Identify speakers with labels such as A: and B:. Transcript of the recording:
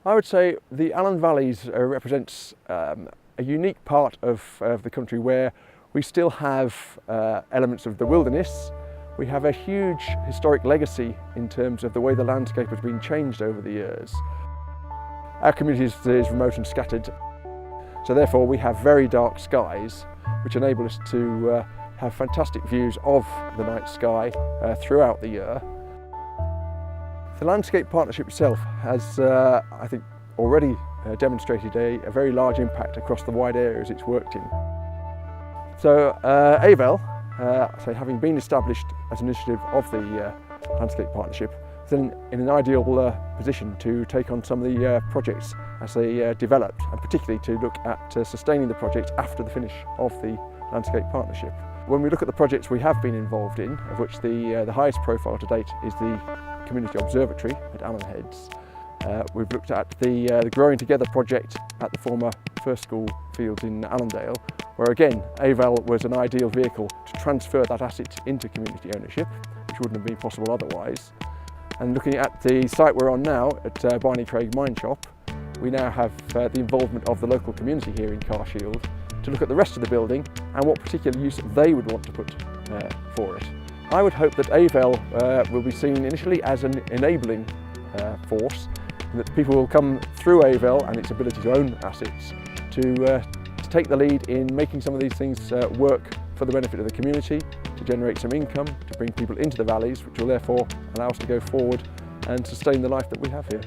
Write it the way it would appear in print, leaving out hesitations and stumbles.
A: I would say the Allen Valleys represents a unique part of the country where we still have elements of the wilderness. We have a huge historic legacy in terms of the way the landscape has been changed over the years. Our community is remote and scattered, so therefore we have very dark skies which enable us to have fantastic views of the night sky throughout the year. The landscape partnership itself has, I think, already demonstrated a very large impact across the wide areas it's worked in. So AVEL, so having been established as an initiative of the landscape partnership, is in an ideal position to take on some of the projects as they developed, and particularly to look at sustaining the project after the finish of the landscape partnership. When we look at the projects we have been involved in, of which the highest profile to date is the Community Observatory at Allen Heads. We've looked at the Growing Together project at the former First School fields in Allendale, where again AVEL was an ideal vehicle to transfer that asset into community ownership, which wouldn't have been possible otherwise. And looking at the site we're on now at Barney Craig Mine Shop, we now have the involvement of the local community here in Carshield to look at the rest of the building and what particular use they would want to put for it. I would hope that AVEL will be seen initially as an enabling force, and that people will come through AVEL and its ability to own assets to take the lead in making some of these things work for the benefit of the community, to generate some income, to bring people into the valleys, which will therefore allow us to go forward and sustain the life that we have here.